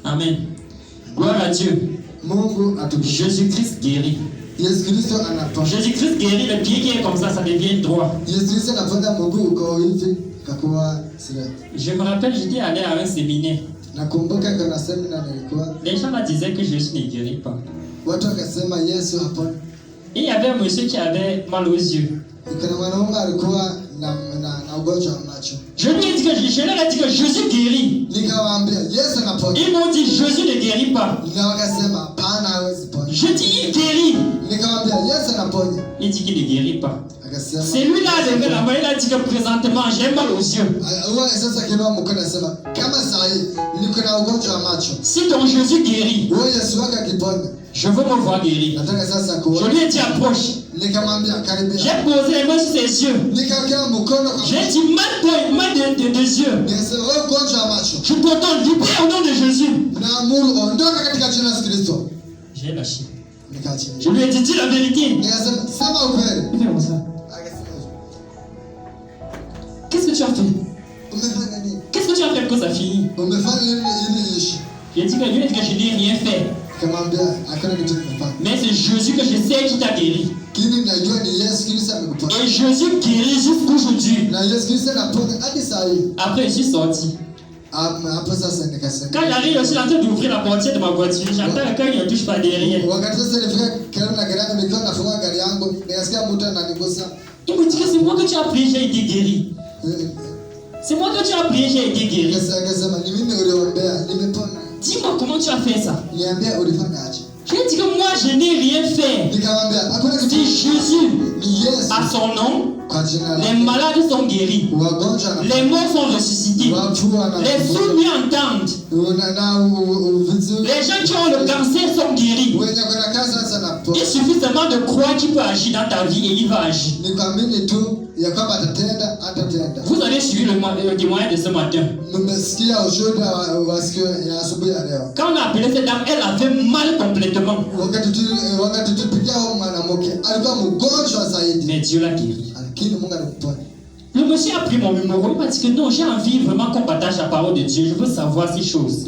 Amen. Gloire à Dieu. Jésus-Christ guérit. Jésus-Christ guérit, le pied qui est comme ça devient droit. Je me rappelle, j'étais allé à un séminaire. Les gens là disaient que Jésus ne guérit pas. Et il y avait un monsieur qui avait mal aux yeux. Je lui ai dit que je leur ai dit que Jésus guérit. Ils m'ont dit Jésus ne guérit pas. Je dis il guérit. Il dit qu'il ne guérit pas. C'est lui là levé la main, il a dit que présentement j'ai mal aux yeux. Si ton Jésus guérit, je veux me voir guérir. Je lui ai dit approche. J'ai posé les mains sur ses yeux. J'ai dit main de yeux. Je t'ordonne libère au nom de Jésus. J'ai lâché. Je lui ai dit dis la vérité. Qu'est-ce que tu as fait? Qu'est-ce que tu as fait que ça finit? J'ai dit que je n'ai rien fait. Mais c'est Jésus que je sais qui t'a guéri. Et Jésus guérit jusqu'aujourd'hui. Après, je suis sorti. Quand j'arrive, je suis en train d'ouvrir la portière de ma voiture. J'entends quand il ne touche pas derrière. Il me dit que c'est moi que tu as prié, j'ai été guéri. C'est moi que tu as prié, j'ai été guéri. Dis-moi comment tu as fait ça. Je lui ai dit que moi je n'ai rien fait. Si Jésus a son nom, les malades sont guéris, les morts sont ressuscités, les sourds entendent, les gens qui ont le cancer sont guéris. Il suffit seulement de croire qu'il peut agir dans ta vie et il va agir. Vous avez suivi le témoignage de ce matin. Quand on a appelé cette dame, elle avait mal complètement. Mais Dieu l'a guéri. Le monsieur a pris mon numéro, il m'a dit que non, j'ai envie vraiment qu'on partage la parole de Dieu. Je veux savoir ces choses.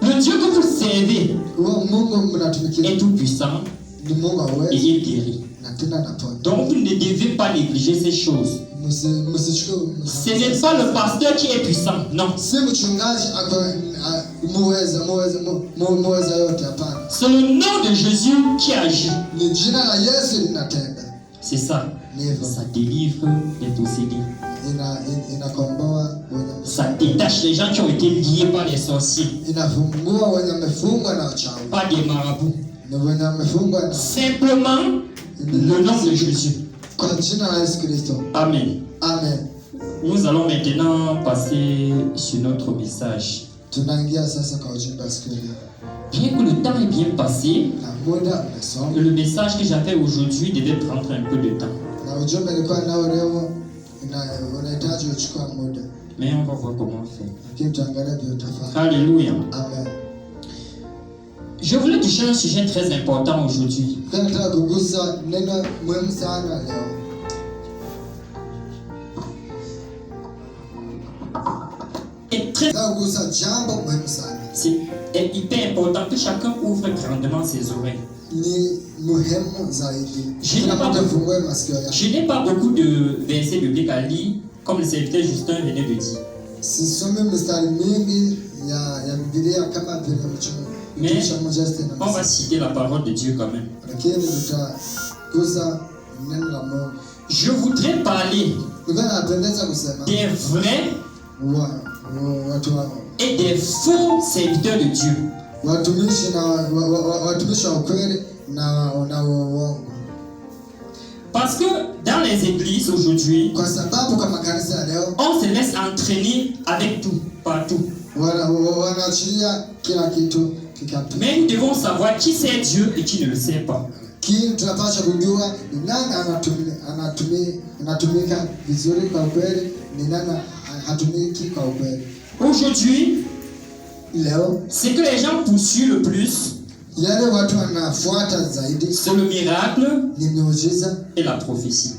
Le Dieu que vous servez est tout puissant et il guérit. Donc vous ne devez pas négliger ces choses. Ce n'est pas le pasteur qui est puissant, non. C'est le nom de Jésus qui agit. C'est ça. Ça délivre les possédés. Ça détache les gens qui ont été liés par les sorciers. Pas des marabouts. Simplement le nom de Jésus. Amen. Amen. Nous allons maintenant passer sur notre message. Bien que le temps est bien passé, le message que j'avais aujourd'hui devait prendre un peu de temps. Mais on va voir comment faire. Alléluia. Amen. Je voulais toucher un sujet très important aujourd'hui. C'est hyper important que chacun ouvre grandement ses oreilles. Je n'ai pas beaucoup de versets bibliques à lire, comme le serviteur Justin venait de dire. Mais on va citer la parole de Dieu quand même. Je voudrais parler des vrais et des faux serviteurs de Dieu. Parce que dans les églises aujourd'hui, on se laisse entraîner avec tout, partout. Mais nous devons savoir qui sait Dieu et qui ne le sait pas. Aujourd'hui, ce que les gens poursuivent le plus, c'est le miracle et la prophétie.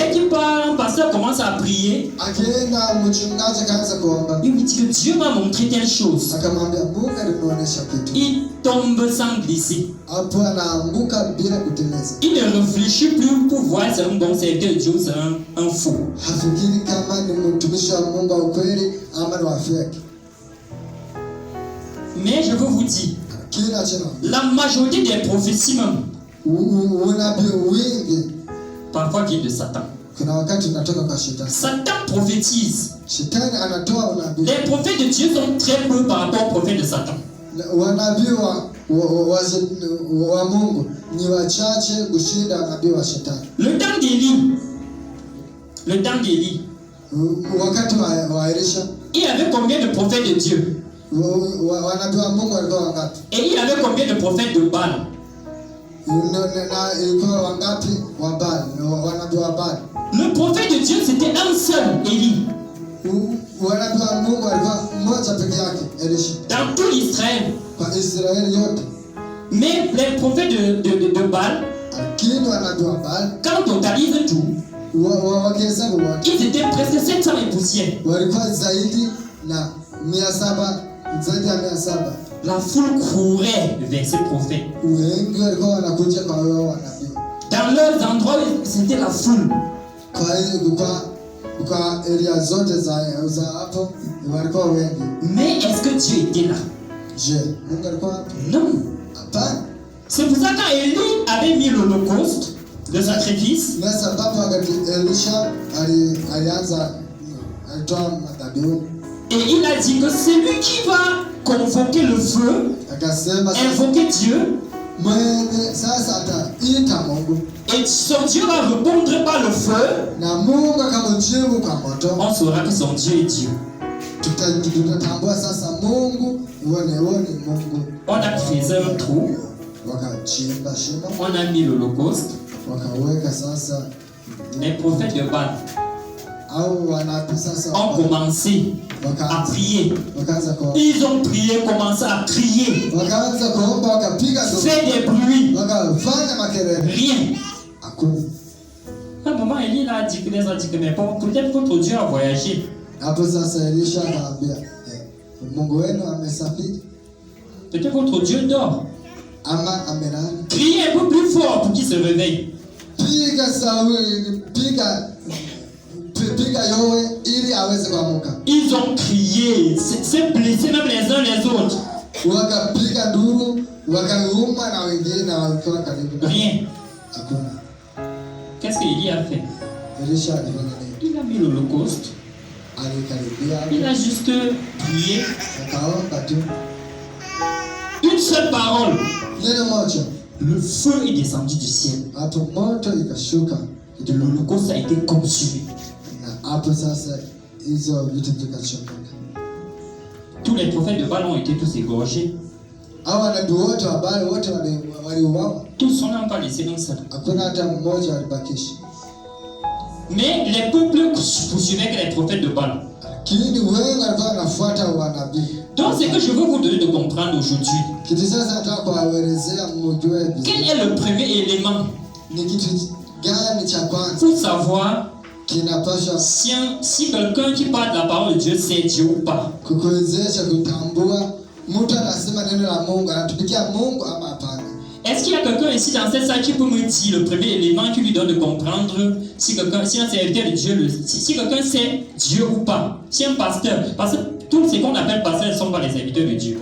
Dès qu'il part, un pasteur commence à prier. Il me dit que Dieu m'a montré telle chose. Il tombe sans glisser. Il ne réfléchit plus pour voir si c'est un bon serviteur de Dieu ou c'est un faux. Mais je veux vous dire, la majorité des prophéties même, parfois viennent de Satan. Satan prophétise. Les prophètes de Dieu sont très peu par rapport aux prophètes de Satan. Le temps d'Élie, il y avait combien de prophètes de Dieu? Et il y avait combien de prophètes de Baal? Le prophète de Dieu, c'était un seul, Élie. Dans tout Israël. Mais les prophètes de Baal, quand on totalise tout, ils étaient presque 700 et poussières. La foule courait vers ces prophètes. Dans leurs endroits, c'était la foule. Mais est-ce que Dieu était là? Non. C'est pour ça quand Élie avait mis l'holocauste, le sacrifice, et il a dit que c'est lui qui va convoquer le feu, invoquer Dieu, et son Dieu va répondre par le feu. On saura que son Dieu est Dieu. On a creusé un trou, on a mis l'holocauste. Les prophètes de Baal ont commencé à prier. Ils ont prié, commencé à crier, fait des bruits. Rien. À un moment, Élie a dit que mais peut-être votre Dieu a voyagé. Peut-être votre Dieu dort. Criez un peu plus fort pour qu'il se réveille. Ils ont crié, c'est blessé même les uns les autres. Rien. Qu'est-ce qu'Élie a fait? Il a mis l'holocauste. Il a juste prié. Une seule parole. Le feu est descendu du ciel. Et l'holocauste a été consumé. Tous les prophètes de Baal ont été tous égorgés. Tous, on n'a pas laissé un seul. Mais les peuples poursuivaient que les prophètes de Baal. Donc ce que je veux vous donner de comprendre aujourd'hui, quel est le premier élément pour savoir si quelqu'un qui parle de la parole de Dieu, c'est Dieu ou pas? Est-ce qu'il y a quelqu'un ici dans cette salle qui peut me dire le premier élément qui lui donne de comprendre si un serviteur de Dieu, si quelqu'un sait Dieu ou pas? Si un pasteur, parce que tous ceux qu'on appelle pasteurs ne sont pas les serviteurs de Dieu.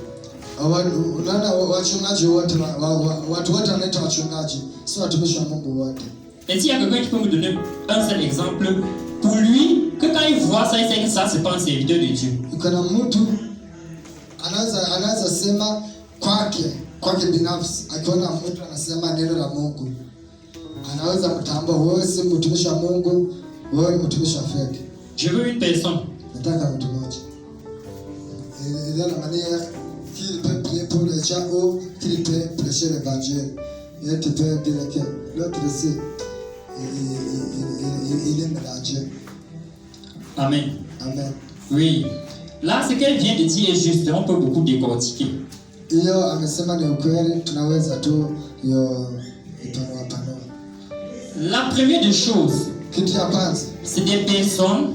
Et s'il y a quelqu'un qui peut me donner un seul exemple, pour lui, que quand il voit ça, il sait que ça, c'est pas un serviteur de Dieu. Kwake binafsi akiona mtu anasema neno la Mungu anaweza kutambua wewe si mtumishi wa Mungu, wewe ni mtumishi wa feki. Je veux une personne. Nataka mtu mmoja. Il y a la manière qu'il peut prier pour les gens ou qu'il peut prêcher l'évangile. Et tu peux dire que l'autre ici il est mélangé. Amen. Amen. Oui. Là, ce qu'elle vient de dire est juste. On peut beaucoup décortiquer. La première des choses, C'est des personnes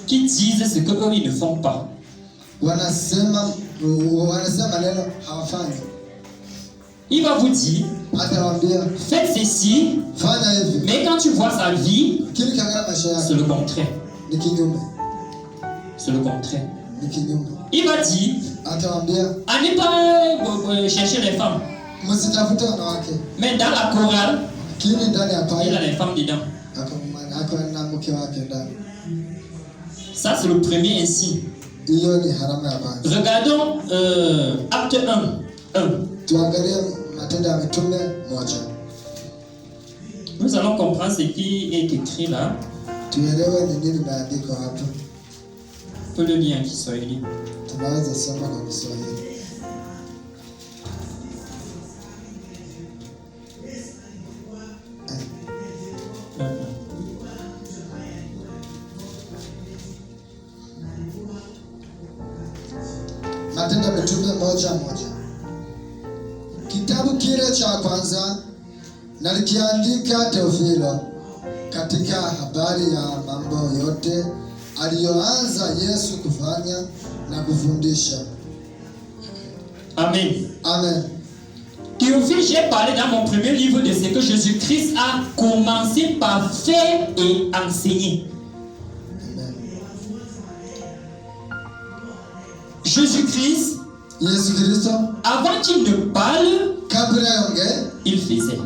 qui disent ce que eux ils ne font pas. Il va vous dire, faites ceci, mais quand tu vois sa vie, c'est le contraire. C'est le contraire. Il va dire, allez pas chercher les femmes. Mais dans la chorale, il a les femmes dedans. Ça, c'est le premier insigne. Regardons acte 1. Nous allons comprendre ce qui est écrit là. Peu le lien qui soit lié. Matendo ya Mitume 1:1. Kitabu kile cha kwanza nalikiandika Teofilo katika habari ya mambo yote aliyoanza Yesu kufanya na kufundisha. Amen. Amen. Théophile, j'ai parlé dans mon premier livre de ce que Jésus-Christ a commencé par faire et enseigner. Amen. Jésus-Christ, avant qu'il ne parle, il faisait.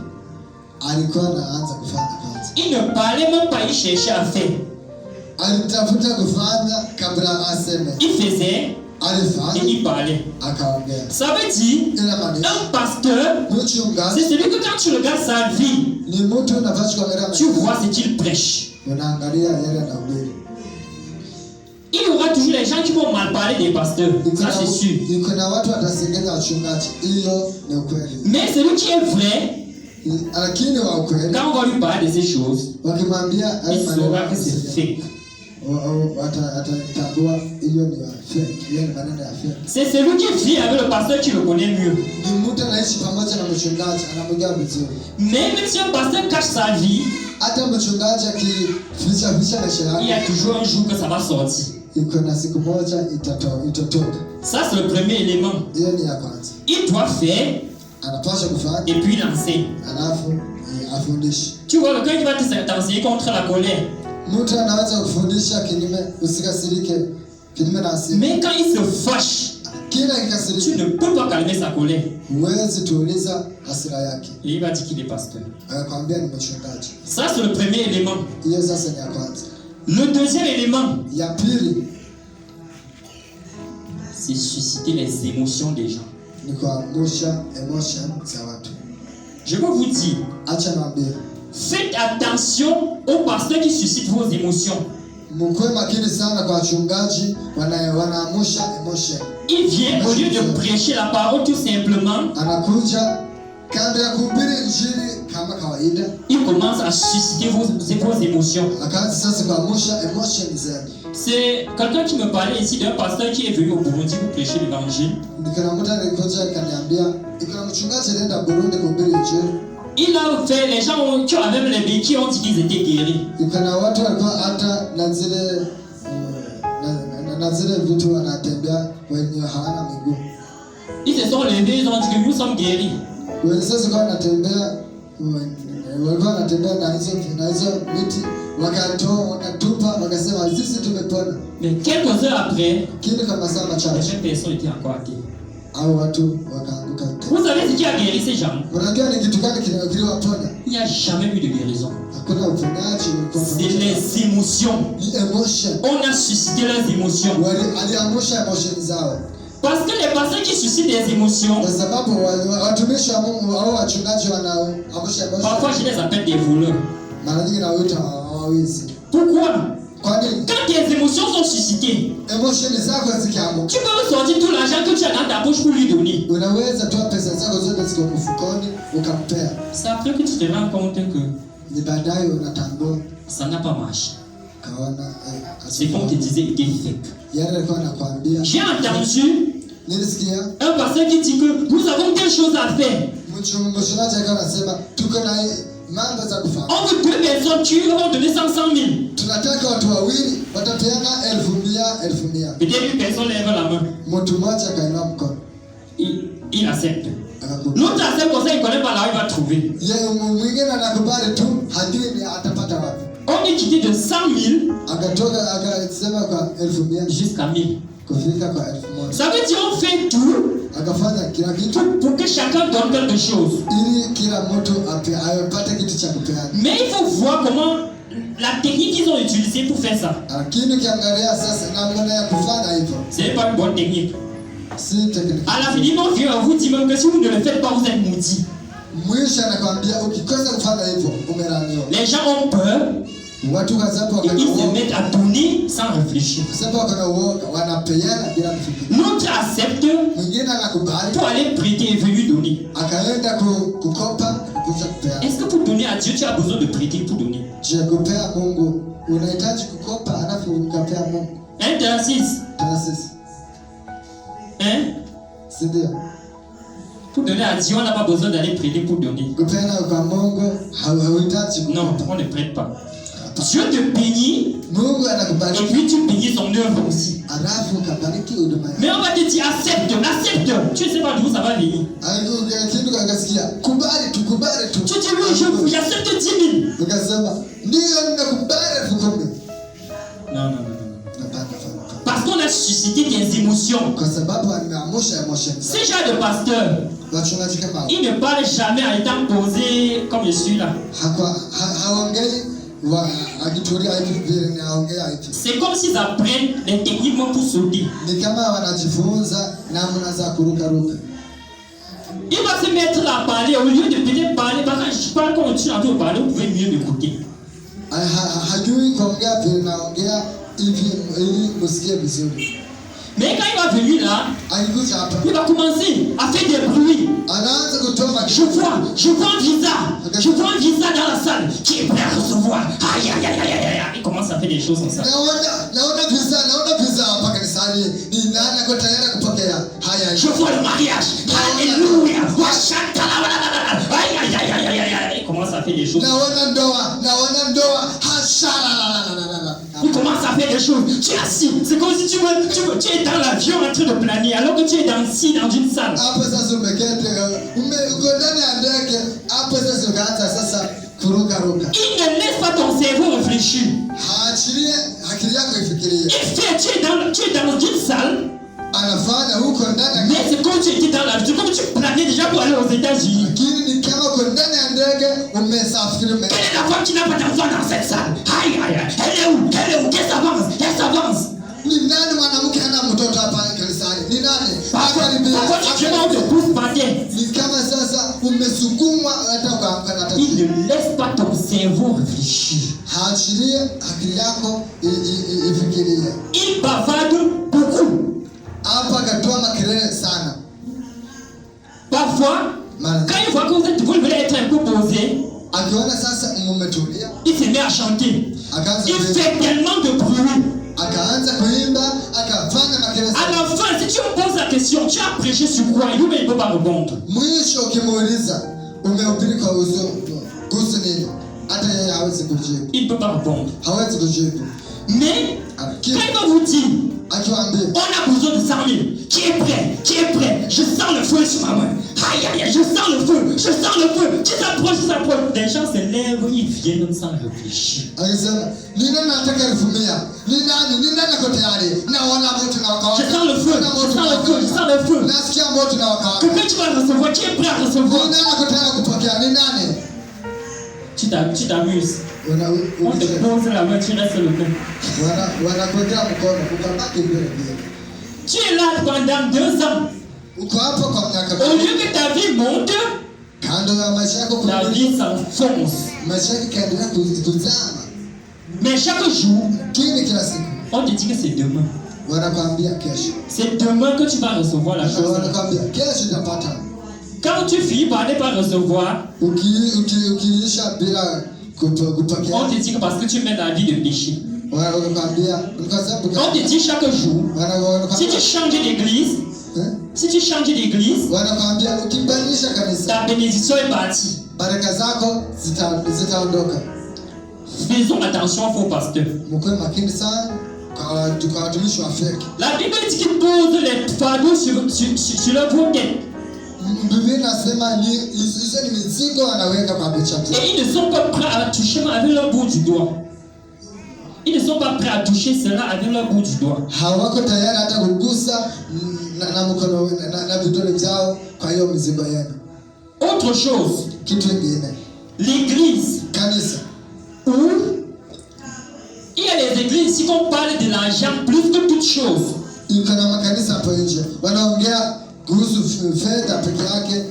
Il ne parlait même pas, il cherchait à faire. Il faisait et il parlait. Ça veut dire, un pasteur, c'est celui que quand tu regardes sa vie, tu vois ce qu'il prêche. Il y aura toujours les gens qui vont mal parler des pasteurs, ça c'est sûr. Mais celui qui est vrai, quand on va lui parler de ces choses, il saura que c'est fake. C'est celui qui vit avec le pasteur qui le connaît mieux. Même si un pasteur cache sa vie, il y a toujours un jour que ça va sortir. Ça c'est le premier élément. Il doit faire et puis lancer. Tu vois, quelqu'un qui va t'enseigner contre la colère. Mais quand il se fâche, tu ne peux pas calmer sa colère. Et il va dire qu'il est pasteur. Ça c'est le premier élément. Le deuxième élément, c'est susciter les émotions des gens. Je veux vous dire, faites attention aux pasteurs qui suscitent vos émotions. Il vient au lieu de prêcher la parole tout simplement, il commence à susciter vos émotions. C'est quelqu'un qui me parlait ici d'un pasteur qui est venu au Burundi pour prêcher l'évangile. Il a fait, les gens qui avaient les béquilles ont dit qu'ils étaient guéris. Ils se sont levés, ils ont dit que nous sommes guéris. Mais quelques heures après, les jeunes personnes étaient encore à terre. Vous savez ce qui a guéri ces gens? Il n'y a jamais eu de guérison. C'est les émotions. On a suscité les émotions. Parce que les personnes qui suscitent des émotions, parfois je les appelle des voleurs. Pourquoi? Quand tes émotions sont suscitées, tu peux sortir tout l'argent que tu as dans ta poche pour lui donner. C'est après que tu te rends compte que ça n'a pas marché. C'est comme tu disais, il est fake. J'ai entendu un pasteur qui dit que nous avons quelque chose à faire. On veut 2 personnes, tu vas donner 500 000. Peut-être une personne lève la main. Il accepte. L'autre accepte comme ça, il ne connaît pas là où il va trouver. On est quitté de 100 000 jusqu'à 1000. Ça veut dire qu'on fait tout pour que chacun donne quelque chose. Mais il faut voir comment la technique qu'ils ont utilisée pour faire ça. Ce n'est pas une bonne technique. À la fin, mon vieux, on vous dit même que si vous ne le faites pas, vous êtes maudits. Les gens ont peur. Et ils se mettent à donner sans réfléchir. L'autre accepte pour aller prêter et venir donner. Est-ce que pour donner à Dieu, tu as besoin de prêter pour donner? 1 dans 6. Hein? Pour donner à Dieu, on n'a pas besoin d'aller prêter pour donner. Non, on ne prête pas. Dieu te bénit et puis tu bénis son œuvre aussi. Mais on va te dire accepte. Tu ne sais pas d'où ça va venir. Tu dis oui, j'accepte 10 000. Non. Parce qu'on a suscité des émotions. Ces gens de pasteurs, ils ne parlent jamais en étant posés comme je suis là. C'est comme s'ils apprennent les techniques pour sauter. Il va se mettre là à parler au lieu de peut-être parler. Parce que je parle quand tu entends parler, vous pouvez mieux m'écouter. Mais quand il va venir là, il va commencer à faire des bruits. Je vois un visa dans la salle qui est prêt à recevoir. Aïe. Il commence à faire des choses comme ça. Je vois le mariage. Alléluia. Aïe. Il commence à faire des choses. Il commence à faire des choses. Tu es assis. C'est comme si tu es dans l'avion en train de planer alors que tu es dans une salle. Il ne laisse pas ton cerveau réfléchir. Tu es dans une salle. Mais c'est comme tu étais dans l'avion. C'est comme tu planais déjà pour aller aux États-Unis. Quelle est la femme qui n'a pas d'enfant dans cette salle? Aïe. Elle est où? Qu'elle s'avance. Pourquoi tu te pousses par terre? Il ne laisse pas ton cerveau réfléchir. Il bavarde beaucoup. Parfois, quand il voit que vous voulez être un peu posé, il se met à chanter. Il fait tellement de bruit. À la fin, si tu me poses la question, tu as prêché sur quoi? Il ne peut pas répondre. Il ne peut pas répondre. Mais quand il va vous dire, on a besoin de 100 000. Qui est prêt? Je sens le feu sur ma main. Aïe, je sens le feu. Tu s'approches. Les gens se lèvent, ils viennent sans réfléchir. Je sens le feu. Quelqu'un tu vas recevoir, qui est prêt à recevoir? Tu t'amuses. On te pose la main, tu restes le main. Tu es là pendant 2 ans. Au lieu que ta vie monte, ta vie s'enfonce. Mais chaque jour, on te dit que c'est demain. C'est demain que tu vas recevoir la chose. Quand tu finis par ne pas recevoir, on te dit que parce que tu mets la vie de péché. On te dit chaque jour, si tu changes d'église, ta bénédiction est partie. baraka zako zitaondoka. Faisons attention aux faux pasteurs. Mkuwe makini sana kwa watumishi wa feki. La Bible dit qu'ils posent les fardeaux sur leur bouquet. Biblia inasema hizo ni mizigo wanaweka kwa bicha. Et ils ne sont pas prêts à toucher avec leur bout du doigt. Ils ne sont pas prêts à toucher cela avec leur bout du doigt. Hawako tayari hata kugusa na mkono na vidole vyao kwa hiyo mizigo yenu. Autre chose, kitu kingine. L'église. Kanisa. Où il y a les églises ici qu'on parle de l'argent plus que toute chose. Kuna makanisa hapo nje wanaongea kuhusu fedha peke yake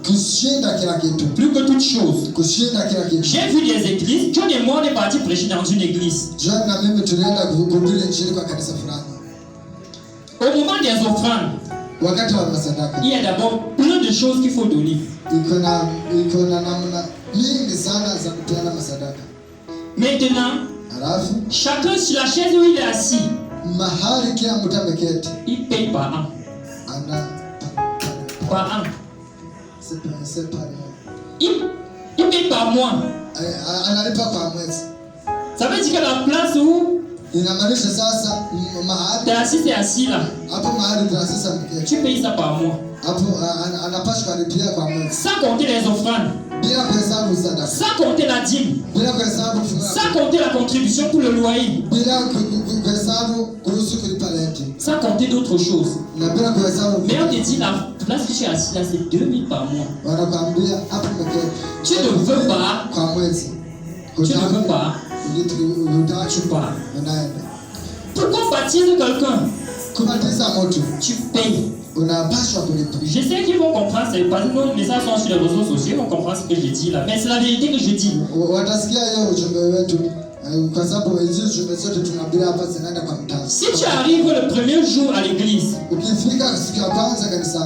kushinda kila kitu. Plus que toute chose. Kushinda kila kitu. J'ai vu des églises. John et moi on est partis prêcher dans une église. John na mimi tulienda kuhubiri injili kwa kanisa fulani. Au moment des offrandes, wakati wa masadaka, il y a d'abord plein de choses qu'il faut donner. Iko na namna nyingi sana za kupeana masadaka. Maintenant, chacun sur la chaise où il est assis, mahali kila mtu ameketi, il paye par an. Par an. C'est par il paye par mois. Analipa kwa mwezi. Ça veut dire que la place où inamaanisha sasa mahali t'es assis, t'es assis là. Hapo mahali tunasasa mketi. Tu payes ça par mois. Hapo anapaswa kulipia kwa mwezi. Sans compter les offrandes. Bila kuhesabu sadaka. Sans compter la dîme. Bila kuhesabu fungu. Sans compter la contribution pour le loyer. Bila kuhesabu kuhusu kulipa rent. Sans compter d'autres choses. Na bila kuhesabu. Mais on te dit la place que tu es assis là c'est 2000 par mois. Wanakuambia hapo mketi. Tu ne veux pas. Kwa mwezi. Tu ne veux pas. Tu pars. Pourquoi baptiser quelqu'un? Tu payes. Je sais qu'ils vont comprendre, c'est parce que nos messages sont sur les réseaux sociaux, ils vont comprendre ce que je dis là. Mais c'est la vérité que je dis. Si tu arrives le premier jour à l'église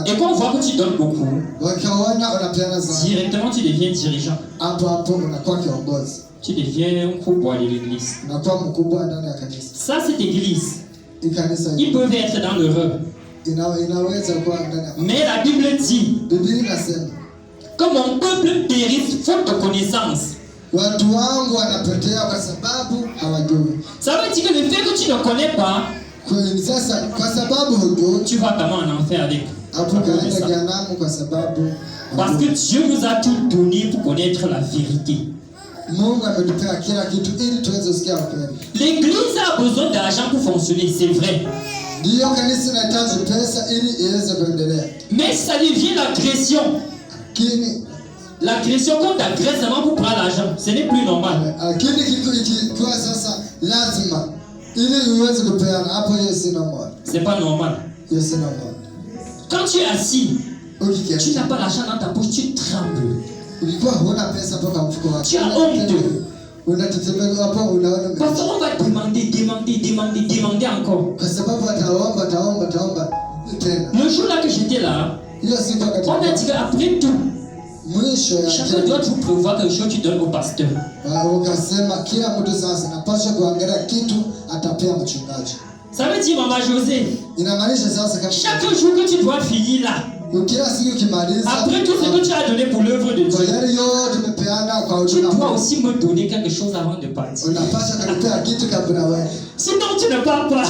et qu'on voit que tu donnes beaucoup, directement tu deviens dirigeant. Tu deviens un pourboire de l'église. Ça, cette église, ils peuvent être dans l'heureux. Mais la Bible dit que mon peuple périt faute de connaissance. Ça veut dire que le fait que tu ne connais pas, tu vas comment en enfer avec. Parce que Dieu nous a tout donné pour connaître la vérité. L'église a besoin d'argent pour fonctionner, c'est vrai. Mais ça devient l'agression. L'agression qu'on t'agresse seulement pour prendre l'argent, ce n'est plus normal. C'est pas normal. Quand tu es assis, tu n'as pas l'argent dans ta poche, tu trembles. Tu as honte. Parce qu'on va demander encore. Le jour là que j'étais là, on a dit qu'après tout, chacun doit tout prévoir quelque chose que tu donnes au pasteur. Ça veut dire, Maman José, chaque jour que tu dois finir là, après tout ce que tu as donné pour l'œuvre de Dieu, tu dois aussi me donner quelque chose avant de partir. Sinon tu ne pars pas.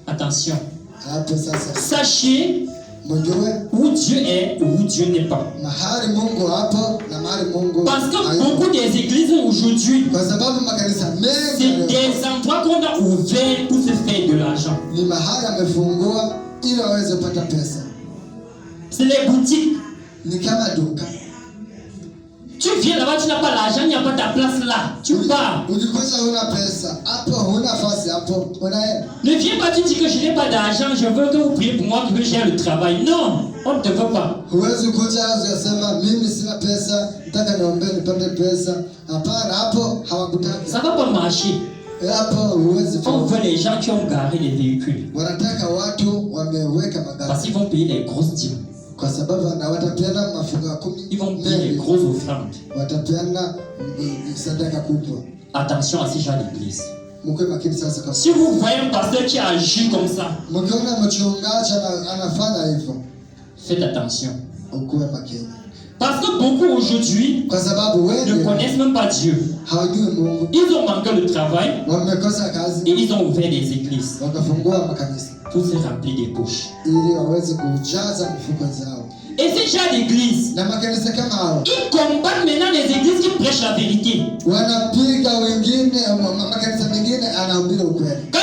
Attention. Sachez où Dieu est ou où Dieu n'est pas. Parce que beaucoup des églises aujourd'hui, c'est des endroits qu'on a ouverts pour se faire de l'argent. C'est les boutiques. Tu viens là-bas, tu n'as pas l'argent, il n'y a pas ta place là. Tu pars. Ne viens pas, tu dis que je n'ai pas d'argent, je veux que vous priez pour moi, que j'ai le travail. Non, on ne te veut pas. Ça ne va pas marcher. On veut les gens qui ont garé les véhicules. Parce qu'ils vont payer les grosses dîmes. Ils vont payer les grosses offrandes. Attention à ces gens d'église. Si vous voyez un pasteur qui agit comme ça, faites attention. Parce que beaucoup aujourd'hui ne connaissent même pas Dieu. Ils ont manqué de travail et ils ont ouvert des églises. Tout s'est rempli des poches. Et ces gens d'église, ils combattent maintenant les églises qui prêchent la vérité. Quand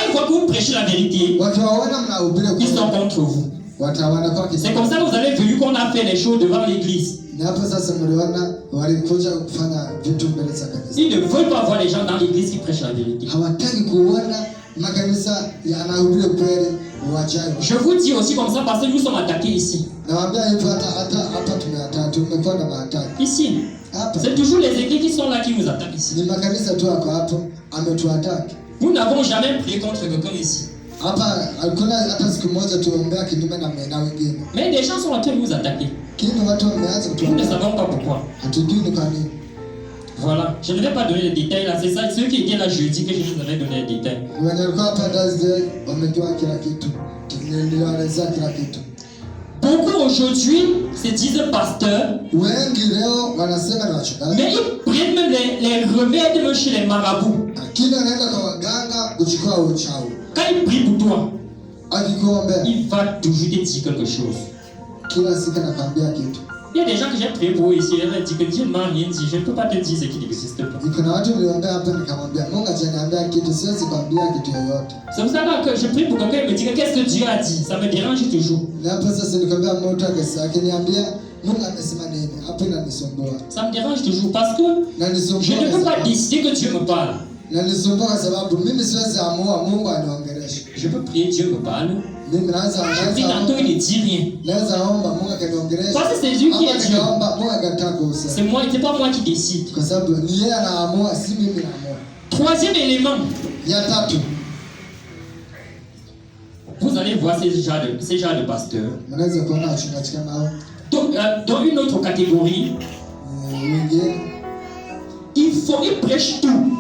ils voient que vous prêchez la vérité, ils sont contre vous. C'est comme ça que vous avez vu qu'on a fait les choses devant l'église. Ils ne veulent pas voir les gens dans l'église qui prêchent la vérité. Je vous dis aussi comme ça parce que nous sommes attaqués ici. Ici. C'est toujours les églises qui sont là qui nous attaquent ici. Nous n'avons jamais prié contre quelqu'un ici. Mais des gens sont en train de nous attaquer. Nous ne savons pas pourquoi. Voilà, je ne vais pas donner les détails là, c'est ça, ceux qui étaient là jeudi que je vous avais donné les détails. Beaucoup aujourd'hui se disent pasteurs, mais ils prennent même les remèdes chez les marabouts. Quand ils prient pour toi, il va toujours te dire quelque chose. Il y a des gens que j'ai prié pour eux ici, ils ont dit que Dieu ne m'a rien dit, je ne peux pas te dire ce qui n'existe pas. C'est pour ça que je prie pour quelqu'un et me dit qu'est-ce que Dieu a dit, ça me dérange toujours. Ça me dérange toujours parce que je ne peux pas décider que Dieu me parle. Je peux prier, Dieu me parle. Je prie tantôt, il ne dit rien. Parce que c'est Dieu qui est Dieu. C'est moi, c'est pas moi qui décide. Troisième élément. Vous allez voir ces genres de pasteurs. Dans une autre catégorie, ils prêchent tout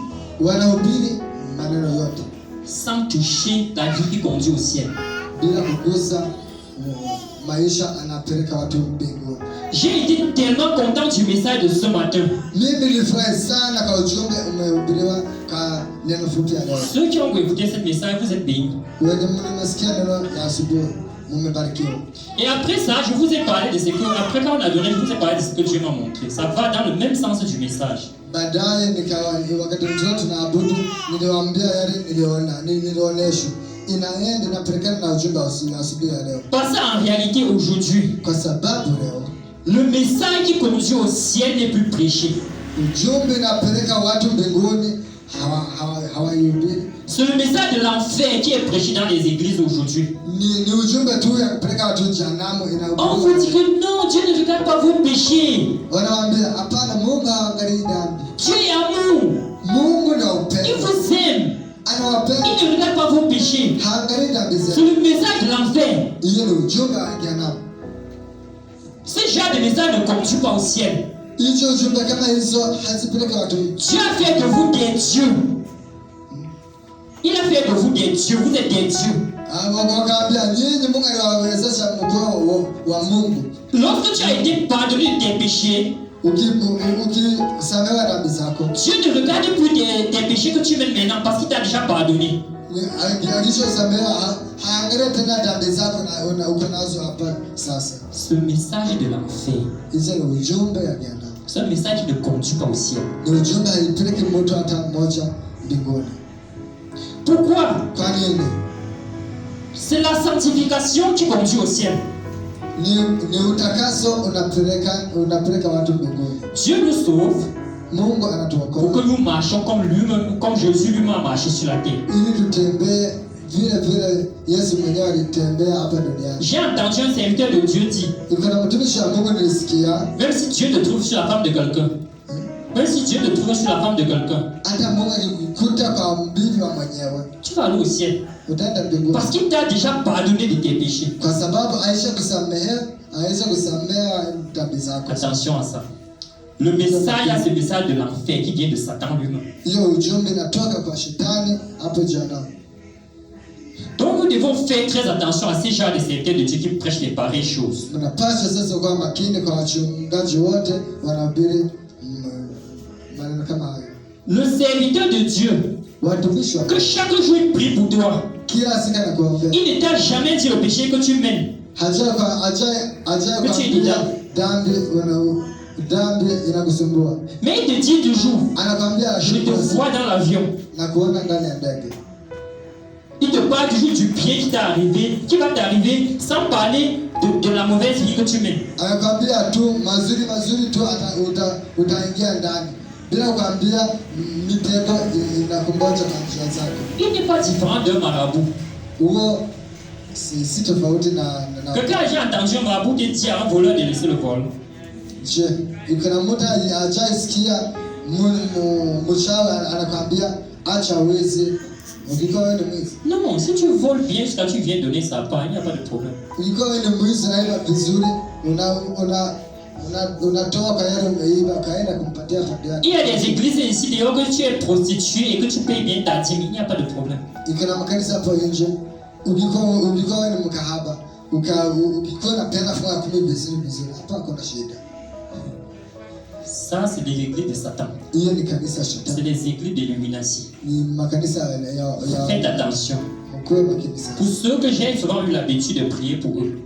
sans toucher la vie qui conduit au ciel. J'ai été tellement content du message de ce matin. Ceux qui ont écouté ce message, vous êtes bénis. Et après ça, je vous ai parlé de ce que, après quand on a donné, je vous ai parlé de ce que Dieu m'a montré. Ça va dans le même sens du message. Parce qu'en réalité aujourd'hui, le message qui conduit au ciel n'est plus prêché. C'est le message de l'enfer qui est prêché dans les églises aujourd'hui. On vous dit que non, Dieu ne regarde pas vos péchés. Dieu est amour. Il vous aime. Il ne regarde pas vos péchés. C'est le message de l'enfer. Ce genre de message ne conduit pas au ciel. Dieu a fait de vous des dieux. Il a fait de vous des dieux. Vous êtes des dieux. Lorsque tu as été pardonné de tes péchés, Dieu ne regarde plus tes péchés que tu mets maintenant parce qu'il t'a déjà pardonné. Ce message de l'enfer, c'est un message qui ne conduit pas au ciel. Pourquoi? C'est la sanctification qui conduit au ciel. Dieu nous sauve pour que nous marchions comme Jésus lui-même a marché sur la terre. J'ai entendu un serviteur de Dieu dire, même si Dieu te trouve sur la femme de quelqu'un, même si Dieu te trouve sur la femme de quelqu'un, tu vas aller au ciel. Parce qu'il t'a déjà pardonné de tes péchés. Attention à ça. Le message, c'est le message de l'enfer qui vient de Satan lui-même. Donc nous devons faire très attention à ces gens de serviteurs de Dieu qui prêchent les pareilles choses. Le serviteur de Dieu, que chaque jour il prie pour toi, il ne t'a jamais dit le péché que tu mènes. Que tu es dedans. Mais il te dit toujours, je te vois dans l'avion. Il te parle toujours du bien qui va t'arriver sans parler de la mauvaise vie que tu mènes. Il n'est pas différent d'un marabout. Quelqu'un a déjà entendu un marabout qui dit à un voleur de laisser le vol. Non, si tu voles bien jusqu'à tu viens donner sa part, il n'y a pas de problème. Il y a des églises ici d'ailleurs que tu es prostituée et que tu payes bien ta dîme, il n'y a pas de problème. Ça, c'est des églises de Satan. C'est des églises d'illumination. Faites attention. Pour ceux que j'ai souvent eu l'habitude de prier pour eux,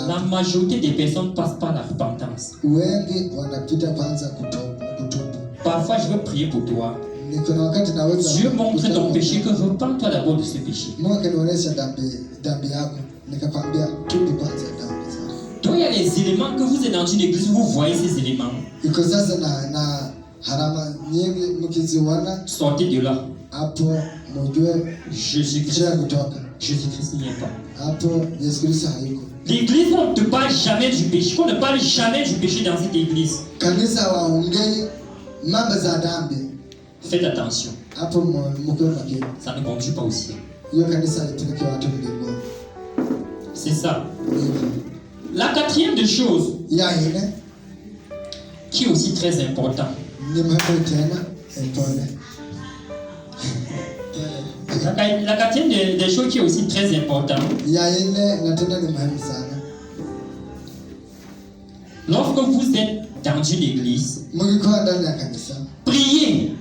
la majorité des personnes ne passent pas la repentance. Parfois, je veux prier pour toi. Dieu montre ton péché, que repends-toi d'abord de ce péché. Donc il y a les éléments que vous êtes dans une église, vous voyez ces éléments. Sortez de là. Jésus-Christ n'y est pas. L'église, on ne te parle jamais du péché. On ne parle jamais du péché dans cette église. Faites attention. Ça ne conduit pas au ciel. C'est ça. La quatrième des choses qui est aussi très importante. La quatrième des choses qui est aussi très importante. Lorsque vous êtes dans une église, priez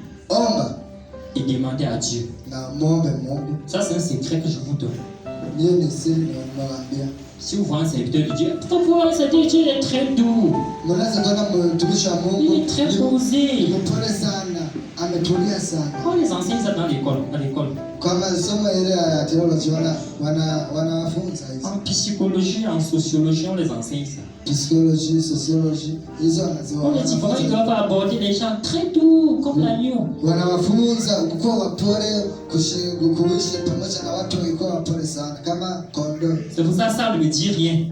et demandez à Dieu. Ça, c'est un secret que je vous donne. Si vous voyez un serviteur de Dieu, pourquoi un serviteur de Dieu est très doux? Il est très posé. Quand les enseignent ça dans l'école, en psychologie, en sociologie, on les enseigne ça. Psychologie, sociologie, on les dit vraiment qu'ils doivent aborder les gens très doux, comme l'agneau. C'est pour ça que ça ne me dit rien.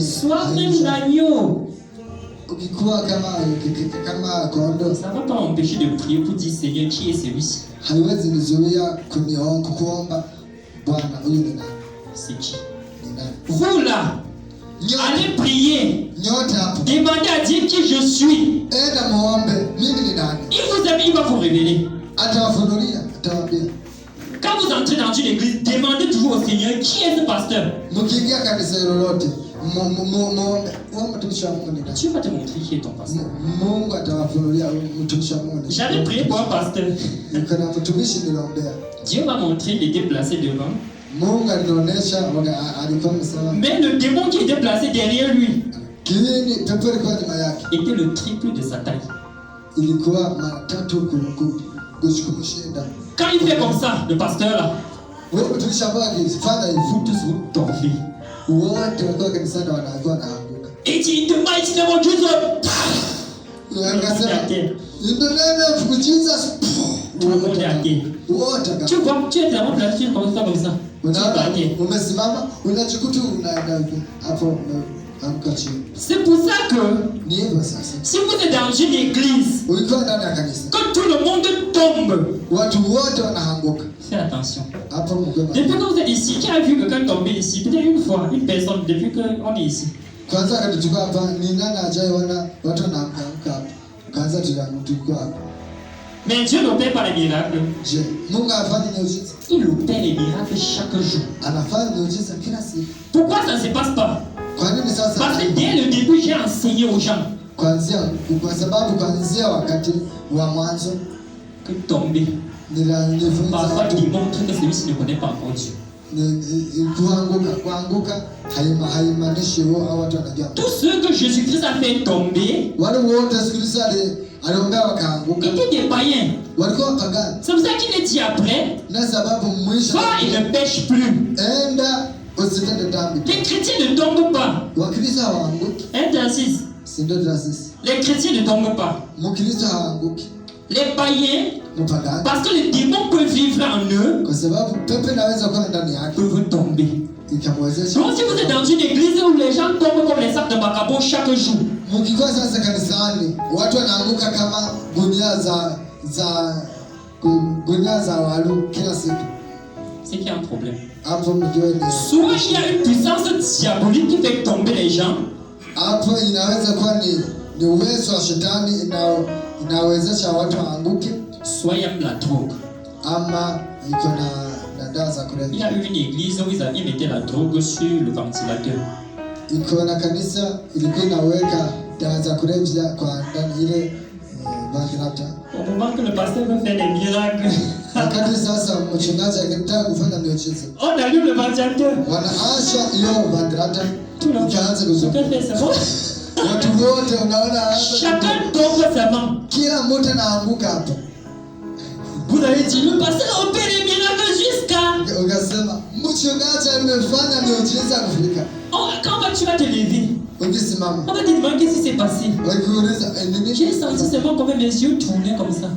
Sois même l'agneau. Ça ne va pas m'empêcher de prier pour dire Seigneur, qui est celui-ci? C'est qui? Vous là, allez prier. Demandez à Dieu qui je suis. Il vous aime, il va vous révéler. Quand vous entrez dans une église, demandez toujours au Seigneur qui est ce pasteur. Dieu va te montrer qui est ton pasteur. J'avais prié pour un pasteur. Dieu m'a montré, il était placé devant. Mais le démon qui était placé derrière lui était le triple de sa taille. Quand il fait comme ça, le pasteur là, vous tous vous tombez. Et dit, in the mighty name of Jesus. In the name of Jesus. Tout le monde est à terre. Tu vois, tu es vraiment placé comme ça. C'est pour ça que si vous êtes dans une église, quand tout le monde tombe, faites attention. Depuis que vous êtes ici, qui a vu quelqu'un tomber ici? Peut-être une fois, une personne, depuis qu'on est ici. Mais Dieu n'opère pas les miracles. Mungu hafanyi miujiza. Il opère les miracles chaque jour. Anafanya miujiza kila siku. Pourquoi ça ne se passe pas? Kwa nini sasa? Parce que dès le début, j'ai enseigné aux gens. Kwa sababu kuanzia wakati wa mwanzo que tomber. Parfois, il montre que celui-ci ne connaît pas encore Dieu. Tous ceux que Jésus-Christ a fait tomber étaient des païens. C'est pour ça qu'il est dit après, soit il ne pêche plus. Les chrétiens ne tombent pas. 1:6. Les chrétiens ne tombent pas. Les païens, parce que les démons peuvent vivre en eux, peuvent tomber. Donc si vous êtes dans une église où les gens tombent comme les sacs de macabo chaque jour, c'est qu'il y a un problème. Soit il y a une puissance diabolique qui fait tomber les gens, soit il y a la drogue. Il y a eu une église où ils mettaient la drogue sur le ventilateur. Au moment que le pasteur veut faire des miracles, on allume le ventilateur. Tout le monde fait c'est bon. Chacun tombe sa main. Vous avez dit, le pasteur opère les miracles jusqu'à... Quand tu vas te lever, on va te demander qu'est-ce qui s'est passé. J'ai senti seulement comme mes yeux tournaient comme ça.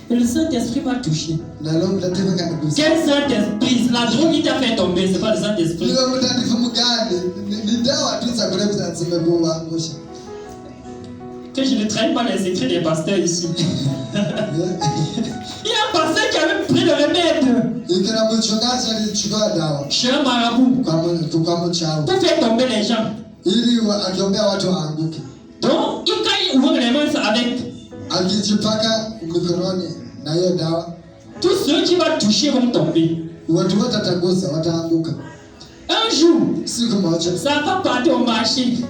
Et le Saint-Esprit m'a touché. Quel Saint-Esprit? La drogue qui t'a fait tomber, c'est pas le Saint-Esprit. Que je ne traîne pas les secrets des pasteurs ici. Il y a un pasteur qui avait pris le remède chez un marabout pour faire tomber les gens. Donc, quand il ouvre les mains avec, tous ceux qui vont toucher vont tomber. Un jour, ça va partir au marché.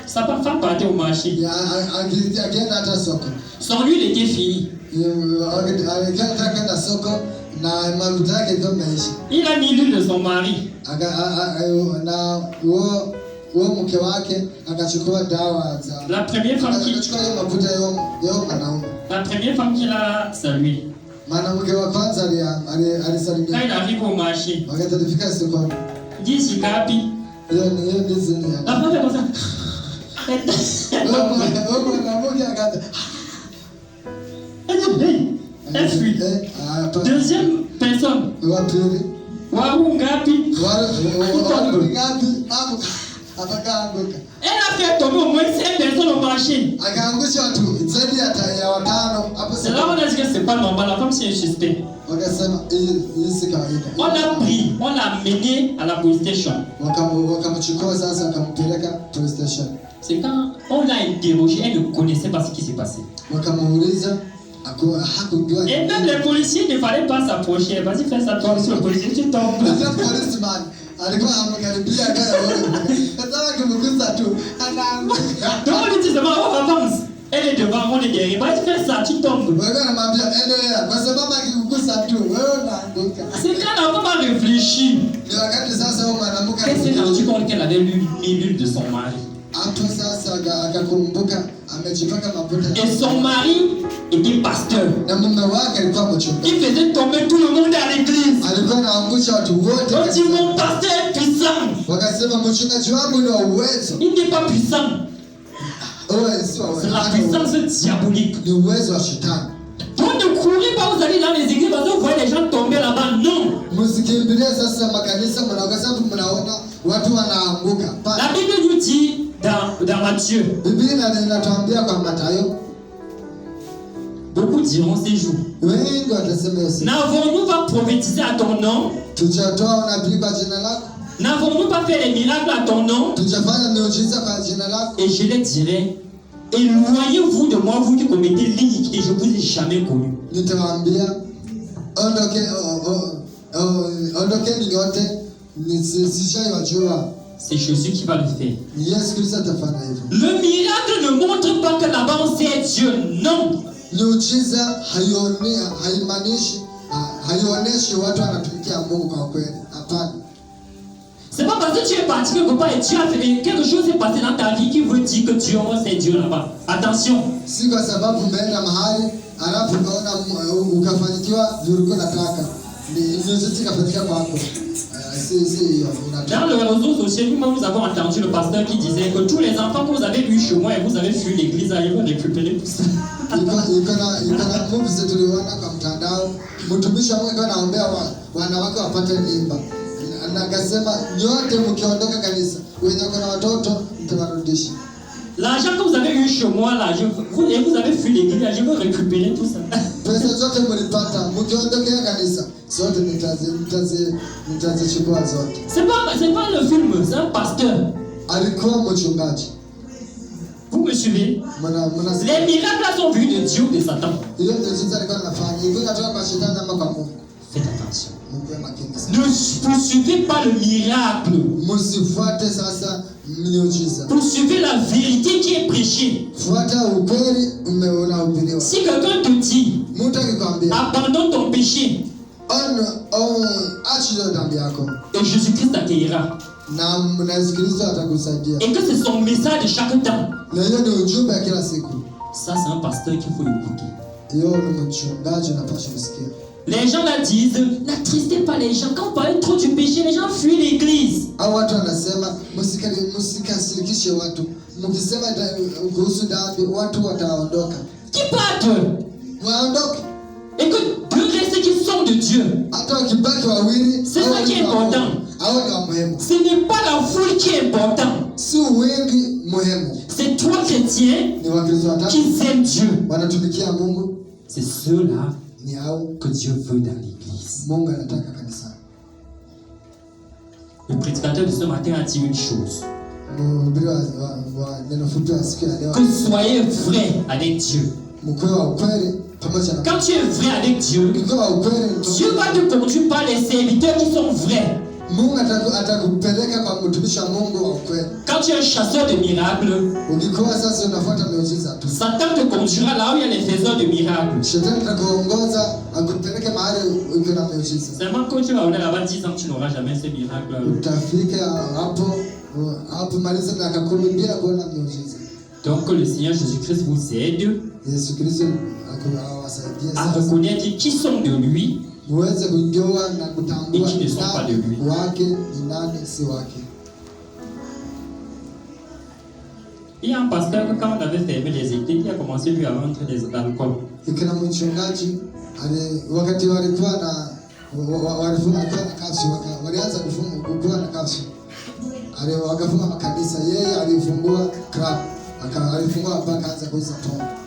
Ça va faire partir au marché. Son huile était finie. Il a mis l'huile de son mari. La première femme qu'il a saluée. Quand il arrive au marché, il dit Sikapi. La femme fait comme ça. Elle fuit. Deuxième personne. Elle a fait tomber au moins 5 personnes au marché. C'est là où on a dit que c'est pas normal. La femme c'est un suspect. On l'a pris, on l'a amené à la police station. C'est quand on l'a interrogé, elle ne connaissait pas ce qui s'est passé. Et même les policiers ne fallait pas s'approcher. Vas-y, fais ça toi aussi, le policier, tu tombes. Donc on lui dit seulement, on avance. Elle est devant, on est derrière. Vas-y, fais ça, tu tombes. C'est quand la femme a réfléchi. Elle s'est rendue compte qu'elle avait mis l'huile de son mari. Et son mari était pasteur. Il faisait tomber tout le monde à l'église. On dit mon pasteur est puissant. Il n'est pas puissant. C'est la puissance diabolique. Donc ne courez pas, vous allez dans les églises parce que vous voyez les gens tomber là-bas. Non. La Bible nous dit dans Matthieu, beaucoup diront ces jours, n'avons-nous pas prophétisé à ton nom? N'avons-nous pas fait les miracles à ton nom? Et je les dirai, éloignez-vous de moi, vous qui commettez l'iniquité, je ne vous ai jamais connu. C'est Jésus qui va le faire. Le miracle ne montre pas que là-bas c'est Dieu. Non. C'est pas parce que tu es parti quelque part et tu as fait quelque chose s'est passé dans ta vie qui veut dire que Dieu c'est Dieu là-bas. Attention. Dans le réseau social, nous avons entendu le pasteur qui disait que tous les enfants que vous avez vus chez moi et vous avez fui l'église, ils vont récupérer tout ça. L'argent que vous avez eu chez moi là, vous avez fui l'église, je veux récupérer tout ça. C'est pas le film, c'est un pasteur. Vous me suivez? Les miracles sont venus de Dieu ou de Satan. Faites attention. Ne poursuivez pas le miracle. Poursuivez la vérité qui est prêchée. Si quelqu'un te dit abandonne ton péché et Jésus-Christ t'accueillera, et que c'est son message de chaque temps, ça c'est un pasteur qu'il faut écouter. Les gens là disent, n'attristez pas les gens. Quand on parle trop du péché, les gens fuient l'église. Qui partent? Et que Dieu reste qui sont de Dieu. C'est ça qui est important. Ce n'est pas la foule qui est importante. C'est toi chrétien qui aiment Dieu. C'est ceux-là que Dieu veut dans l'église. Le prédicateur de ce matin a dit une chose. Que soyez vrai avec Dieu. Quand tu es vrai avec Dieu, Dieu va te conduire par les serviteurs qui sont vrais. Quand tu es un chasseur de miracles, Satan te conduira là où il y a les faiseurs de miracles. Seulement quand tu vas aller là-bas 10 ans, tu n'auras jamais ce miracle. Donc que le Seigneur Jésus-Christ vous aide à reconnaître qui sont de lui et qui ne sont pas de lui. Il y a un pasteur que quand on avait fermé les églises, il a commencé lui à vendre des alcools.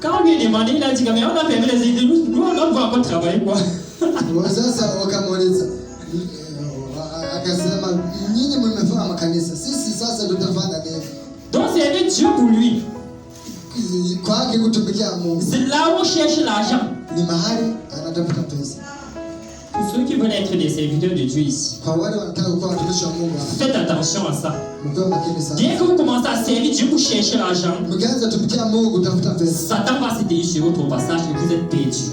Quand on lui a demandé, il a dit mais on a fermé les églises, nous on va encore travailler quoi. Donc c'est avec Dieu pour lui. C'est là où on cherche l'argent. Pour ceux qui veulent être des serviteurs de Dieu ici, faites attention à ça. Dès que vous commencez à servir Dieu pour chercher l'argent, Satan va se déchirer sur votre passage et vous êtes perdu.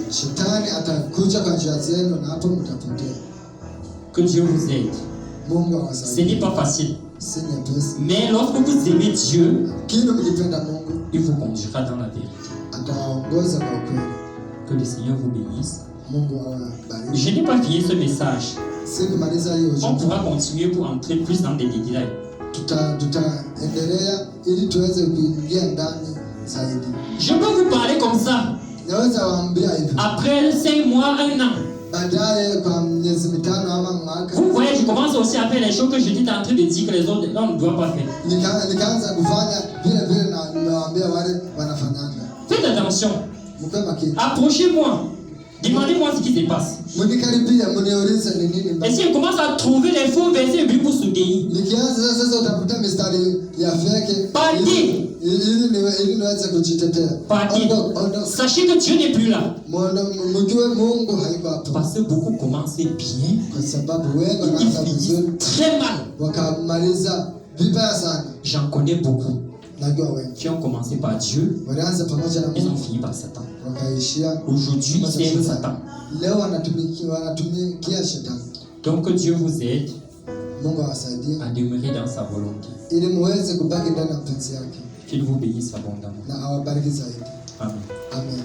Que Dieu vous aide. Ce n'est pas facile. Mais lorsque vous aimez Dieu, il vous conduira dans la vérité. Que le Seigneur vous bénisse. Je n'ai pas fini ce message. On pourra continuer pour entrer plus dans des détails. Je peux vous parler comme ça. Après 5 mois, 1 an. Vous voyez, je commence aussi à faire les choses que je dis en train de dire que les autres ne doivent pas faire. Faites attention. Approchez-moi. Demandez-moi ce qui se passe. Et si on commence à trouver les faux versets bibliques pour soutenir, partez. Sachez que Dieu n'est plus là. Parce que beaucoup commencent bien, ils finissent très mal. J'en connais beaucoup qui ont commencé par Dieu, ils ont fini par Satan. Aujourd'hui, ils aiment Satan. Donc que Dieu vous aide à demeurer dans sa volonté. Qu'il vous bénisse abondamment. Amen. Amen.